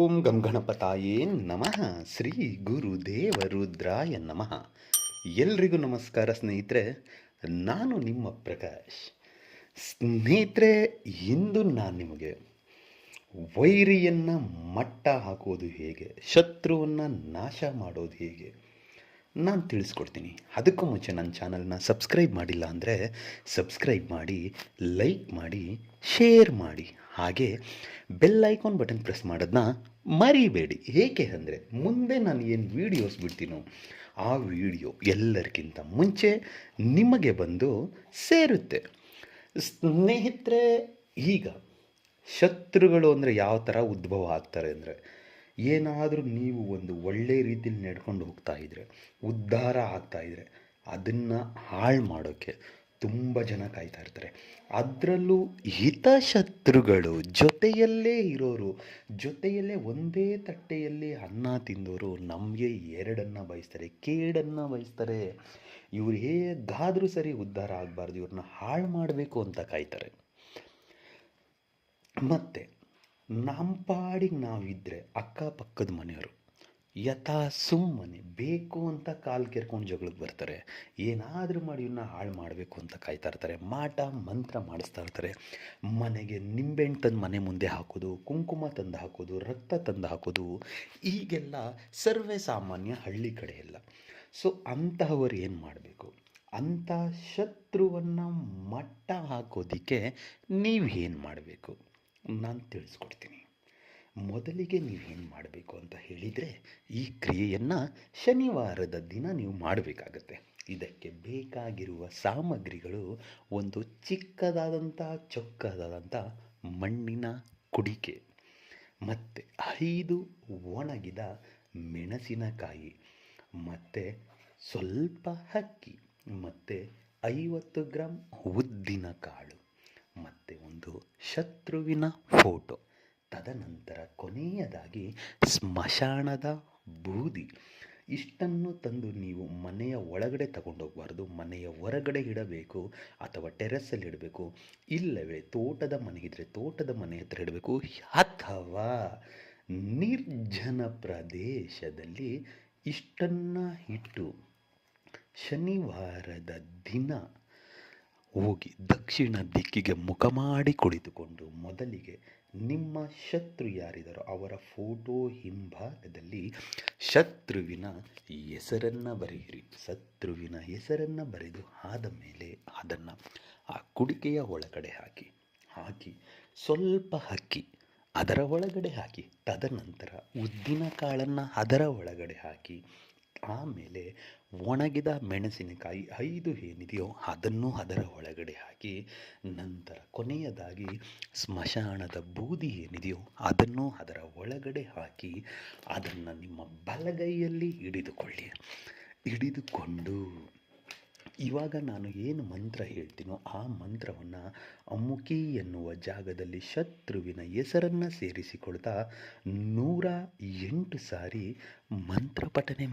ಓಂ ಗಂ ಗಣಪತಾಯೇ ನಮಃ. ಶ್ರೀ ಗುರುದೇವ ರುದ್ರಾಯ ನಮಃ. ಎಲ್ರಿಗೂ ನಮಸ್ಕಾರ ಸ್ನೇಹಿತರೆ. ನಾನು ನಿಮ್ಮ ಪ್ರಕಾಶ್. ಸ್ನೇಹಿತರೆ, ಇಂದು ನಾನು ನಿಮಗೆ ವೈರಿಯನ್ನು ಮಟ್ಟ ಹಾಕೋದು ಹೇಗೆ, ಶತ್ರುವನ್ನು ನಾಶ ಮಾಡೋದು ಹೇಗೆ ನಾನು ತಿಳಿಸ್ಕೊಡ್ತೀನಿ. ಅದಕ್ಕೂ ಮುಂಚೆ ನನ್ನ ಚಾನಲ್ನ ಸಬ್ಸ್ಕ್ರೈಬ್ ಮಾಡಿಲ್ಲ ಅಂದರೆ ಸಬ್ಸ್ಕ್ರೈಬ್ ಮಾಡಿ, ಲೈಕ್ ಮಾಡಿ, ಶೇರ್ ಮಾಡಿ, ಹಾಗೆ ಬೆಲ್ ಐಕಾನ್ ಬಟನ್ ಪ್ರೆಸ್ ಮಾಡೋದನ್ನ ಮರಿಬೇಡಿ. ಏಕೆ ಅಂದರೆ ಮುಂದೆ ನಾನು ಏನು ವೀಡಿಯೋಸ್ ಬಿಡ್ತೀನೋ ಆ ವಿಡಿಯೋ ಎಲ್ಲರಿಗಿಂತ ಮುಂಚೆ ನಿಮಗೆ ಬಂದು ಸೇರುತ್ತೆ. ಸ್ನೇಹಿತರೆ, ಈಗ ಶತ್ರುಗಳು ಅಂದರೆ ಯಾವ ಥರ ಉದ್ಭವ ಆಗ್ತಾರೆ ಅಂದರೆ, ಏನಾದರೂ ನೀವು ಒಂದು ಒಳ್ಳೆಯ ರೀತಿಯಲ್ಲಿ ನಡ್ಕೊಂಡು ಹೋಗ್ತಾ ಇದ್ದರೆ, ಉದ್ಧಾರ ಆಗ್ತಾಯಿದ್ರೆ, ಅದನ್ನು ಹಾಳು ಮಾಡೋಕ್ಕೆ ತುಂಬ ಜನ ಕಾಯ್ತಾ ಇರ್ತಾರೆ. ಅದರಲ್ಲೂ ಹಿತಶತ್ರುಗಳು, ಜೊತೆಯಲ್ಲೇ ಇರೋರು, ಜೊತೆಯಲ್ಲೇ ಒಂದೇ ತಟ್ಟೆಯಲ್ಲಿ ಅನ್ನ ತಿಂದವರು ನಮಗೆ ಎರಡನ್ನು ಬಯಸ್ತಾರೆ, ಕೇಡನ್ನು ಬಯಸ್ತಾರೆ. ಇವ್ರು ಹೇಗಾದರೂ ಸರಿ ಉದ್ಧಾರ ಆಗಬಾರ್ದು, ಇವ್ರನ್ನ ಹಾಳು ಮಾಡಬೇಕು ಅಂತ ಕಾಯ್ತಾರೆ. ಮತ್ತು ನಮ್ಮ ಪಾಡಿಗೆ ನಾವಿದ್ದರೆ ಅಕ್ಕಪಕ್ಕದ ಮನೆಯವರು ಯಥಾ ಸುಮ್ಮನೆ ಬೇಕು ಅಂತ ಕಾಲು ಕೆರ್ಕೊಂಡು ಜಗಳಕ್ಕೆ ಬರ್ತಾರೆ. ಏನಾದರೂ ಮಾಡಿ ಇವನ್ನ ಹಾಳು ಮಾಡಬೇಕು ಅಂತ ಕಾಯ್ತಾ ಇರ್ತಾರೆ. ಮಾಟ ಮಂತ್ರ ಮಾಡಿಸ್ತಾ ಇರ್ತಾರೆ. ಮನೆಗೆ ನಿಂಬೆಹಣ್ಣು ತಂದು ಮನೆ ಮುಂದೆ ಹಾಕೋದು, ಕುಂಕುಮ ತಂದು ಹಾಕೋದು, ರಕ್ತ ತಂದು ಹಾಕೋದು, ಈಗೆಲ್ಲ ಸರ್ವೇ ಸಾಮಾನ್ಯ ಹಳ್ಳಿ ಕಡೆ ಎಲ್ಲ. ಸೊ ಅಂತಹವರು ಏನು ಮಾಡಬೇಕು, ಅಂಥ ಶತ್ರುವನ್ನು ಮಟ್ಟ ಹಾಕೋದಕ್ಕೆ ನೀವೇನು ಮಾಡಬೇಕು ನಾನು ತಿಳಿಸ್ಕೊಡ್ತೀನಿ. ಮೊದಲಿಗೆ ನೀವೇನು ಮಾಡಬೇಕು ಅಂತ ಹೇಳಿದರೆ, ಈ ಕ್ರಿಯೆಯನ್ನು ಶನಿವಾರದ ದಿನ ನೀವು ಮಾಡಬೇಕಾಗತ್ತೆ. ಇದಕ್ಕೆ ಬೇಕಾಗಿರುವ ಸಾಮಗ್ರಿಗಳು: ಒಂದು ಚಿಕ್ಕದಾದಂಥ ಚೊಕ್ಕದಾದಂಥ ಮಣ್ಣಿನ ಕುಡಿಕೆ, ಮತ್ತು 5 ಒಣಗಿದ ಮೆಣಸಿನಕಾಯಿ, ಮತ್ತು ಸ್ವಲ್ಪ ಅಕ್ಕಿ, ಮತ್ತು 50 ಗ್ರಾಂ ಉದ್ದಿನ ಕಾಳು, ಮತ್ತು ಒಂದು ಶತ್ರುವಿನ ಫೋಟೋ. ತದನಂತರ ಕೊನೆಯದಾಗಿ ಸ್ಮಶಾನದ ಬೂದಿ. ಇಷ್ಟನ್ನು ತಂದು ನೀವು ಮನೆಯ ಒಳಗಡೆ ತಗೊಂಡೋಗಬಾರ್ದು, ಮನೆಯ ಹೊರಗಡೆ ಇಡಬೇಕು, ಅಥವಾ ಟೆರೆಸ್ಸಲ್ಲಿ ಇಡಬೇಕು, ಇಲ್ಲವೇ ತೋಟದ ಮನೆಗಿದ್ರೆ ತೋಟದ ಮನೆ ಹತ್ರ ಇಡಬೇಕು, ಅಥವಾ ನಿರ್ಜನ ಪ್ರದೇಶದಲ್ಲಿ ಇಷ್ಟನ್ನು ಇಟ್ಟು ಶನಿವಾರದ ದಿನ ಹೋಗಿ ದಕ್ಷಿಣ ದಿಕ್ಕಿಗೆ ಮುಖ ಮಾಡಿ ಕುಳಿತುಕೊಂಡು ಮೊದಲಿಗೆ ನಿಮ್ಮ ಶತ್ರು ಯಾರಿದ್ದಾರೋ ಅವರ ಫೋಟೋ ಹಿಂಭಾಗದಲ್ಲಿ ಶತ್ರುವಿನ ಹೆಸರನ್ನು ಬರೆಯಿರಿ. ಶತ್ರುವಿನ ಹೆಸರನ್ನು ಬರೆದು ಆದ ಮೇಲೆ ಅದನ್ನು ಆ ಕುಡಿಕೆಯ ಒಳಗಡೆ ಹಾಕಿ ಸ್ವಲ್ಪ ಅಕ್ಕಿ ಅದರ ಒಳಗಡೆ ಹಾಕಿ, ತದನಂತರ ಉದ್ದಿನ ಕಾಳನ್ನು ಅದರ ಒಳಗಡೆ ಹಾಕಿ, ಆಮೇಲೆ ಒಣಗಿದ ಮೆಣಸಿನಕಾಯಿ 5 ಏನಿದೆಯೋ ಅದನ್ನು ಅದರ ಒಳಗಡೆ ಹಾಕಿ, ನಂತರ ಕೊನೆಯದಾಗಿ ಸ್ಮಶಾನದ ಬೂದಿ ಏನಿದೆಯೋ ಅದನ್ನು ಅದರ ಒಳಗಡೆ ಹಾಕಿ, ಅದನ್ನು ನಿಮ್ಮ ಬಲಗೈಯಲ್ಲಿ ಹಿಡಿದುಕೊಂಡು ಇವಾಗ ನಾನು ಏನು ಮಂತ್ರ ಹೇಳ್ತೀನೋ ಆ ಮಂತ್ರವನ್ನು ಅಮುಕಿ ಎನ್ನುವ ಜಾಗದಲ್ಲಿ ಶತ್ರುವಿನ ಹೆಸರನ್ನು ಸೇರಿಸಿಕೊಳ್ತಾ 108 ಸಾರಿ ಮಂತ್ರಪಠನೆ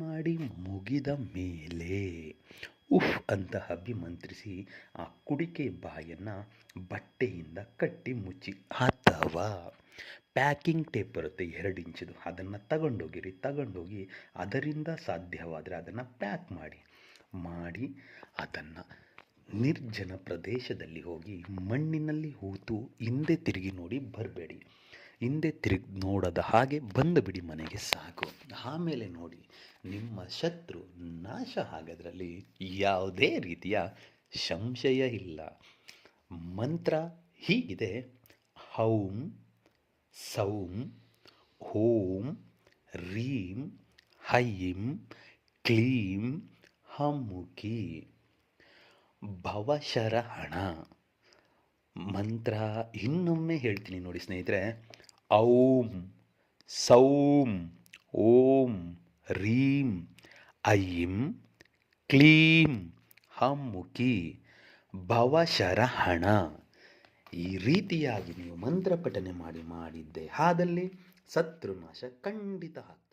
ಮಾಡಿ ಮುಗಿದ ಮೇಲೆ ಉಫ್ ಅಂತ ಅಭಿಮಂತ್ರಿಸಿ ಆ ಕುಡಿಕೆ ಬಾಯನ್ನು ಬಟ್ಟೆಯಿಂದ ಕಟ್ಟಿ ಮುಚ್ಚಿ, ಅಥವಾ ಪ್ಯಾಕಿಂಗ್ ಟೇಪ್ ಬರುತ್ತೆ 2 ಇಂಚಿದು, ಅದನ್ನು ತಗೊಂಡೋಗಿ ಅದರಿಂದ ಸಾಧ್ಯವಾದರೆ ಅದನ್ನು ಪ್ಯಾಕ್ ಮಾಡಿ ಅದನ್ನು ನಿರ್ಜನ ಪ್ರದೇಶದಲ್ಲಿ ಹೋಗಿ ಮಣ್ಣಿನಲ್ಲಿ ಹೂತು ಹಿಂದೆ ತಿರುಗಿ ನೋಡಿ ಬರಬೇಡಿ. ಹಿಂದೆ ತಿರುಗಿ ನೋಡದ ಹಾಗೆ ಬಂದುಬಿಡಿ ಮನೆಗೆ, ಸಾಕು. ಆಮೇಲೆ ನೋಡಿ, ನಿಮ್ಮ ಶತ್ರು ನಾಶ ಆಗೋದ್ರಲ್ಲಿ ಯಾವುದೇ ರೀತಿಯ ಸಂಶಯ ಇಲ್ಲ. ಮಂತ್ರ ಹೀಗಿದೆ: ಹೌಂ ಸೌಂ ಓಂ ರೀಂ ಹೈಂ ಕ್ಲೀಂ ಹಮ್ಮುಕಿ ಭವಶರಹಣ. ಮಂತ್ರ ಇನ್ನೊಮ್ಮೆ ಹೇಳ್ತೀನಿ ನೋಡಿ ಸ್ನೇಹಿತರೆ: ಔಂ ಸೌಂ ಓಂ ರೀಂ ಐಂ ಕ್ಲೀಂ ಹಮ್ಮುಕಿ ಭವಶರಹಣ. ಈ ರೀತಿಯಾಗಿ ನೀವು ಮಂತ್ರಪಠನೆ ಮಾಡಿದ್ದೆ ಆದಲ್ಲಿ ಶತ್ರುನಾಶ ಖಂಡಿತ ಆಗ್ತದೆ.